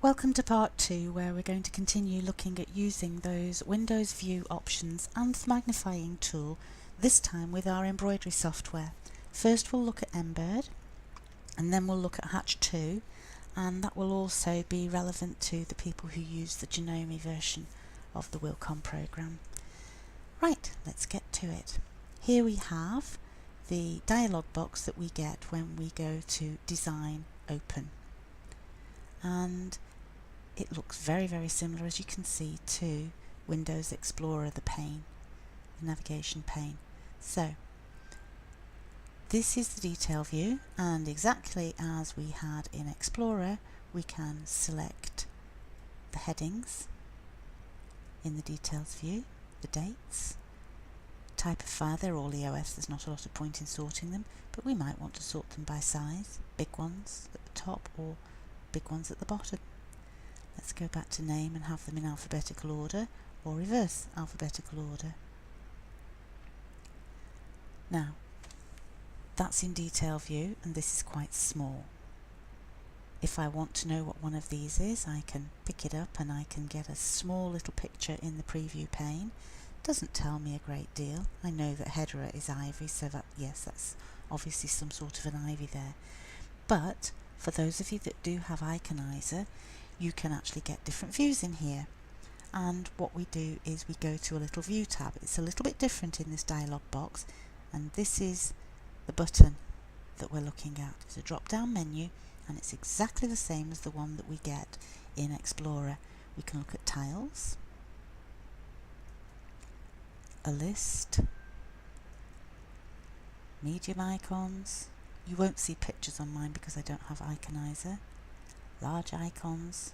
Welcome to part 2, where we're going to continue looking at using those Windows View options and the magnifying tool, this time with our embroidery software. First we'll look at Embird, and then we'll look at Hatch 2, and that will also be relevant to the people who use the Janome version of the Wilcom program. Right, let's get to it. Here we have the dialog box that we get when we go to Design, Open. And it looks very similar, as you can see, to Windows Explorer, the navigation pane. So this is the detail view, and exactly as we had in Explorer, we can select the headings in the details view, the dates, type of file. They're all EOS, there's not a lot of point in sorting them, but we might want to sort them by size, big ones at the top or big ones at the bottom. Let's go back to name and have them in alphabetical order, or reverse alphabetical order. Now, that's in detail view, and this is quite small. If I want to know what one of these is, I can pick it up and I can get a small little picture in the preview pane. Doesn't tell me a great deal. I know that header is ivy, so that, yes, that's obviously some sort of an ivy there. But for those of you that do have Iconizer, you can actually get different views in here. And what we do is we go to a little view tab. It's a little bit different in this dialog box, and this is the button that we're looking at. It's a drop down menu, and it's exactly the same as the one that we get in Explorer. We can look at tiles, a list, medium icons. You won't see pictures on mine because I don't have Iconizer. Large icons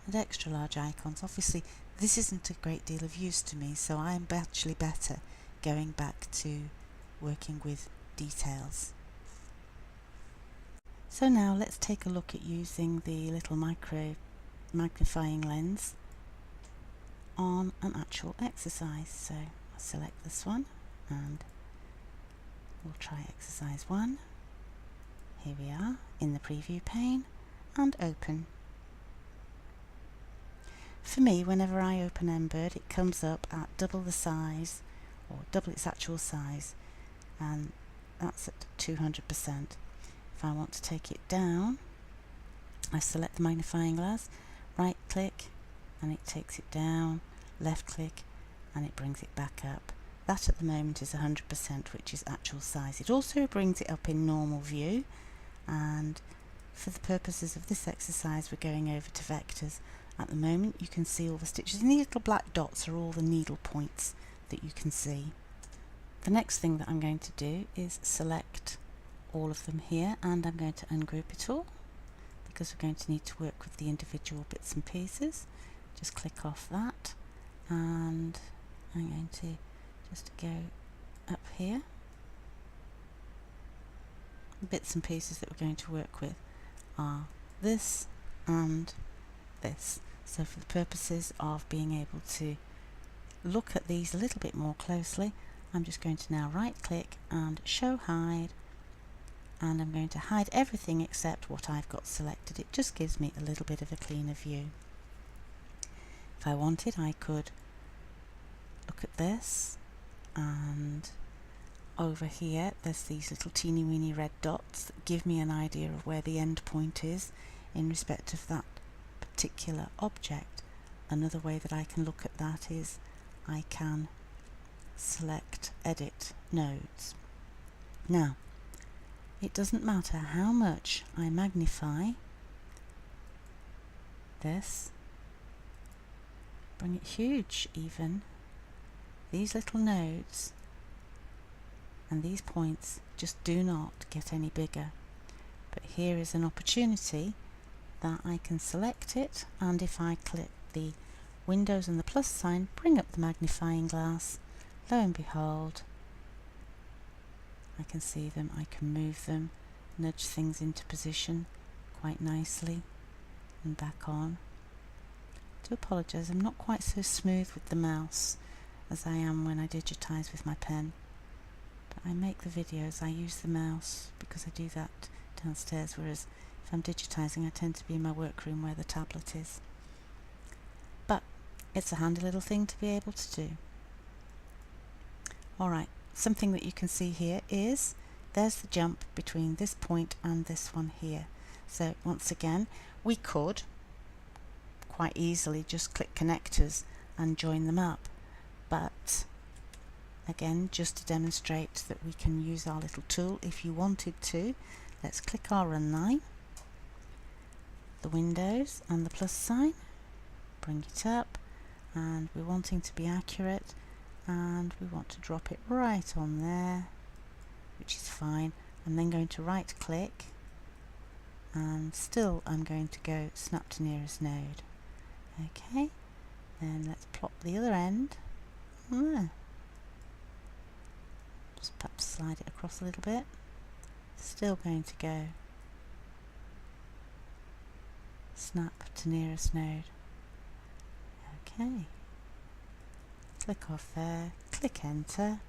and extra large icons. Obviously this isn't a great deal of use to me, so I'm actually better going back to working with details. So now let's take a look at using the little micro magnifying lens on an actual exercise. So I'll select this one and we'll try exercise 1. Here we are in the preview pane, and open. For me, whenever I open Embird, it comes up at double the size, or double its actual size, and that's at 200%. If I want to take it down, I select the magnifying glass, right click and it takes it down, left click and it brings it back up. That at the moment is 100%, which is actual size. It also brings it up in normal view, and for the purposes of this exercise we're going over to vectors. At the moment you can see all the stitches, and these little black dots are all the needle points that you can see. The next thing that I'm going to do is select all of them here, and I'm going to ungroup it all because we're going to need to work with the individual bits and pieces. Just click off that, and I'm going to just go up here. The bits and pieces that we're going to work with are this and this. So for the purposes of being able to look at these a little bit more closely, I'm just going to now right click and show hide, and I'm going to hide everything except what I've got selected. It just gives me a little bit of a cleaner view. If I wanted, I could look at this, and over here there's these little teeny weeny red dots that give me an idea of where the end point is in respect of that particular object. Another way that I can look at that is I can select edit nodes. Now it doesn't matter how much I magnify this, bring it huge even, these little nodes and these points just do not get any bigger. But here is an opportunity that I can select it, and if I click the Windows and the plus sign, bring up the magnifying glass, lo and behold, I can see them, I can move them, nudge things into position quite nicely and back on. I do apologise, I'm not quite so smooth with the mouse as I am when I digitize with my pen. But I make the videos, I use the mouse because I do that downstairs, whereas if If I'm digitizing, I tend to be in my workroom where the tablet is. But it's a handy little thing to be able to do. Alright, something that you can see here is there's the jump between this point and this one here. So once again, we could quite easily just click connectors and join them up. But again, just to demonstrate that we can use our little tool if you wanted to, let's click our run line, the windows and the plus sign, bring it up, and we're wanting to be accurate, and we want to drop it right on there, which is fine. I'm then going to right click, and still I'm going to go snap to nearest node. Okay, then let's plop the other end on there. Just perhaps slide it across a little bit. Still going to go snap to nearest node. Okay, click off there, click enter,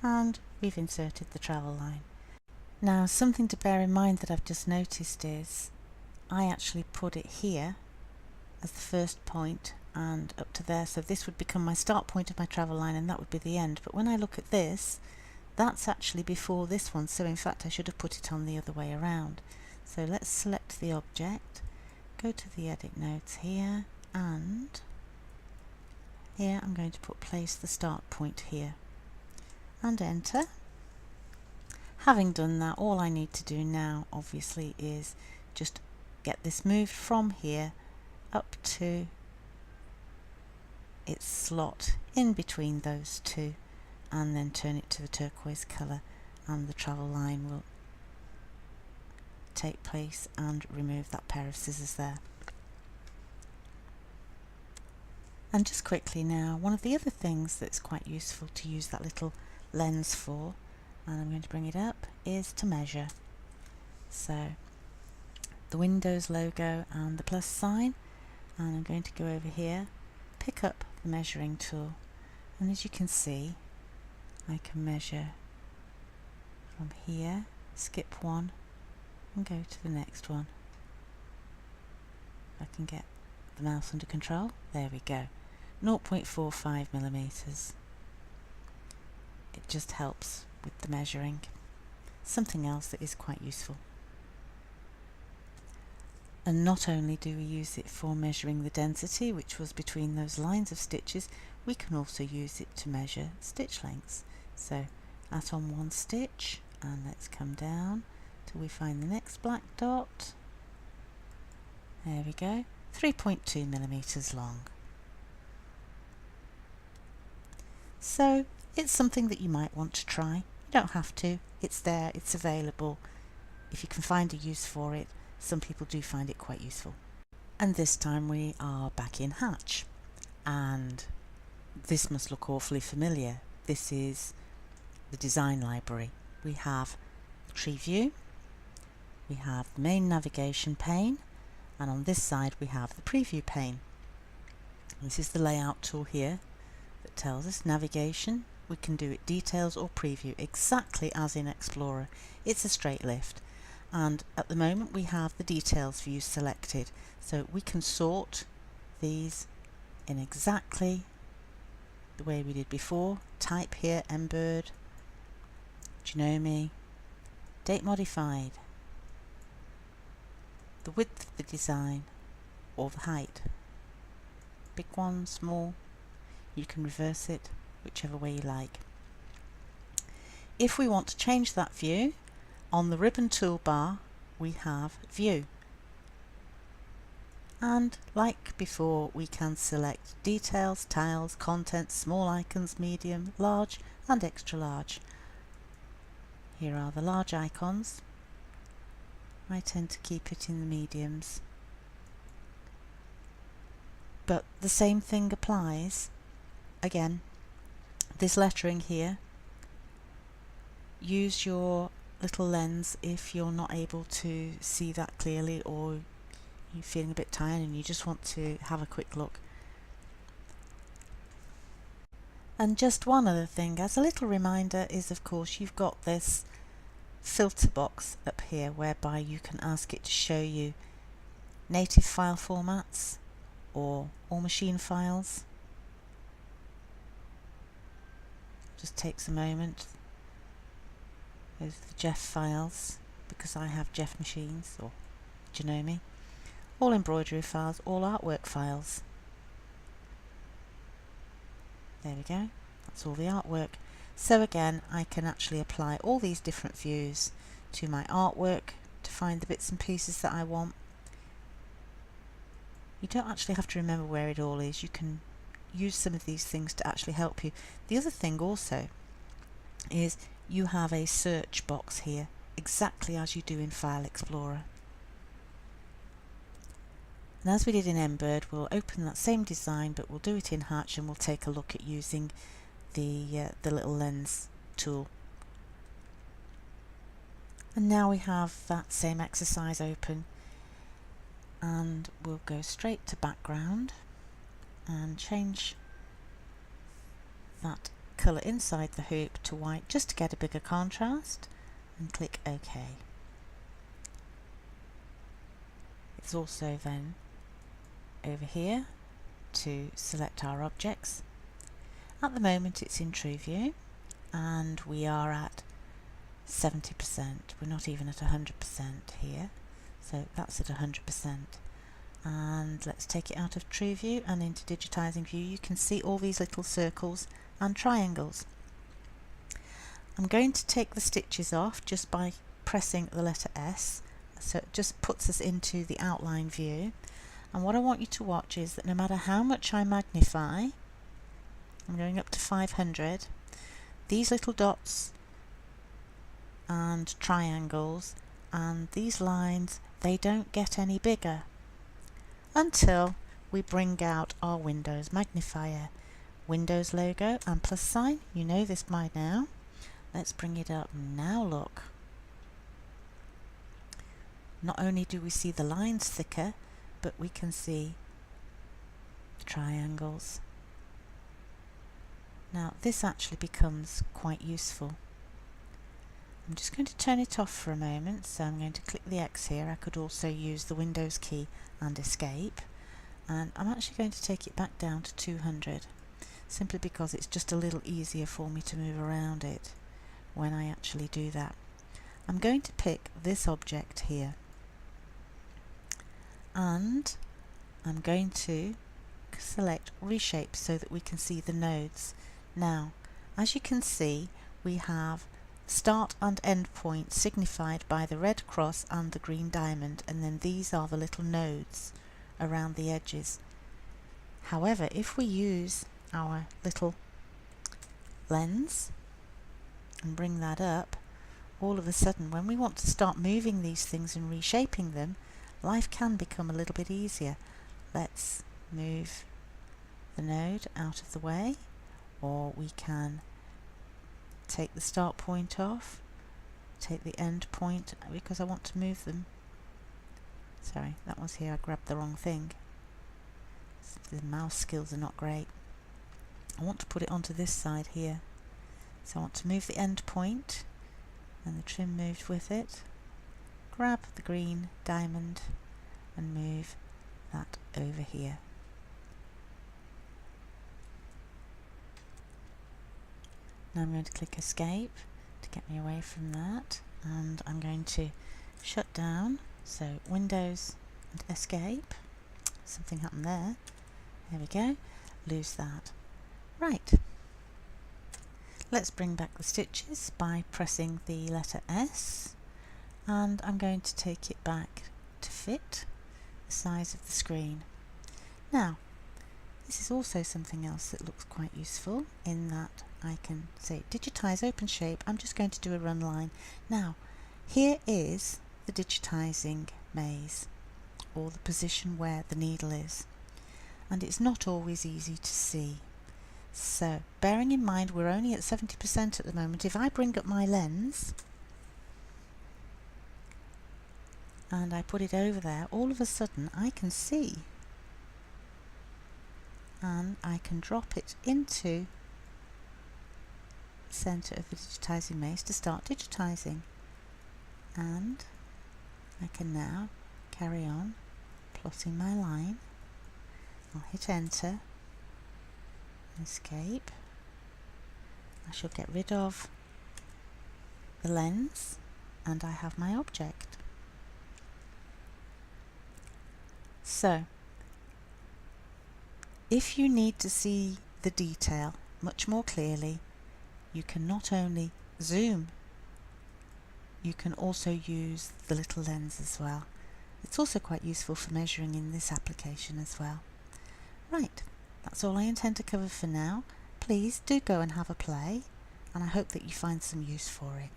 and we've inserted the travel line. Now, something to bear in mind that I've just noticed is I actually put it here as the first point and up to there, so this would become my start point of my travel line and that would be the end. But when I look at this, that's actually before this one, so in fact I should have put it on the other way around. So let's select the object, go to the edit nodes here, and here I'm going to put place the start point here and enter. Having done that, all I need to do now obviously is just get this moved from here up to its slot in between those two, and then turn it to the turquoise colour, and the travel line will take place and remove that pair of scissors there. And just quickly now, one of the other things that's quite useful to use that little lens for, and I'm going to bring it up, is to measure. So the Windows logo and the plus sign, and I'm going to go over here, pick up the measuring tool, and as you can see I can measure from here, skip one and go to the next one. If I can get the mouse under control, there we go, 0.45 millimeters. It just helps with the measuring. Something else that is quite useful. And not only do we use it for measuring the density, which was between those lines of stitches, we can also use it to measure stitch lengths. So at on one stitch, and let's come down till we find the next black dot. There we go, 3.2 millimeters long. So it's something that you might want to try. You don't have to, it's there, it's available. If you can find a use for it, some people do find it quite useful. And this time we are back in Hatch, and this must look awfully familiar. This is the design library. We have the tree view, we have the main navigation pane, and on this side we have the preview pane. This is the layout tool here that tells us navigation. We can do it details or preview, exactly as in Explorer. It's a straight lift. And at the moment we have the details view selected, so we can sort these in exactly the way we did before. Type here Embird, Janome, date modified, the width of the design or the height, big one, small, you can reverse it whichever way you like. If we want to change that view, on the ribbon toolbar we have View, and like before we can select Details, Tiles, Content, Small Icons, Medium, Large and Extra Large. Here are the large icons. I tend to keep it in the mediums, but the same thing applies. Again, this lettering here, use your little lens if you're not able to see that clearly, or you're feeling a bit tired and you just want to have a quick look. And just one other thing as a little reminder is, of course, you've got this filter box up here whereby you can ask it to show you native file formats or all machine files. Just takes a moment. Those are the Jeff files because I have Jeff machines or Janome. All embroidery files, all artwork files. There we go, that's all the artwork. So again, I can actually apply all these different views to my artwork to find the bits and pieces that I want. You don't actually have to remember where it all is. You can use some of these things to actually help you. The other thing also is you have a search box here, exactly as you do in File Explorer. And as we did in Embird, we'll open that same design, but we'll do it in Hatch and we'll take a look at using the little lens tool. And now we have that same exercise open, and we'll go straight to background and change that colour inside the hoop to white just to get a bigger contrast, and click OK. It's also then over here to select our objects. At the moment it's in True View and we are at 70%. We're not even at 100% here, so that's at 100%. And let's take it out of True View and into Digitizing View. You can see all these little circles and triangles. I'm going to take the stitches off just by pressing the letter S, so it just puts us into the outline view. And what I want you to watch is that no matter how much I magnify, I'm going up to 500, these little dots and triangles and these lines, they don't get any bigger until we bring out our Windows magnifier. Windows logo and plus sign, you know this by now. Let's bring it up. Now look. Not only do we see the lines thicker, but we can see the triangles. Now this actually becomes quite useful. I'm just going to turn it off for a moment, so I'm going to click the X here. I could also use the Windows key and escape, and I'm actually going to take it back down to 200 simply because it's just a little easier for me to move around it when I actually do that. I'm going to pick this object here and I'm going to select reshape so that we can see the nodes. Now as you can see, we have start and end point signified by the red cross and the green diamond, and then these are the little nodes around the edges. However, if we use our little lens and bring that up, all of a sudden when we want to start moving these things and reshaping them, life can become a little bit easier. Let's move the node out of the way, or we can take the start point off, take the end point, because I want to move them. Sorry, that was here, I grabbed the wrong thing. The mouse skills are not great. I want to put it onto this side here. So I want to move the end point and the trim moved with it. Grab the green diamond and move that over here. Now I'm going to click escape to get me away from that, and I'm going to shut down, so Windows and escape. Something happened there. There we go. Lose that. Right. Let's bring back the stitches by pressing the letter S, and I'm going to take it back to fit the size of the screen. Now this is also something else that looks quite useful in that I can say digitize open shape. I'm just going to do a run line. Now here is the digitizing maze, or the position where the needle is, and it's not always easy to see. So bearing in mind we're only at 70% at the moment, if I bring up my lens and I put it over there, all of a sudden I can see, and I can drop it into the centre of the digitizing maze to start digitizing. and I can now carry on plotting my line. I'll hit enter, escape. I shall get rid of the lens and I have my object. So, if you need to see the detail much more clearly, you can not only zoom, you can also use the little lens as well. It's also quite useful for measuring in this application as well. Right, that's all I intend to cover for now. Please do go and have a play, and I hope that you find some use for it.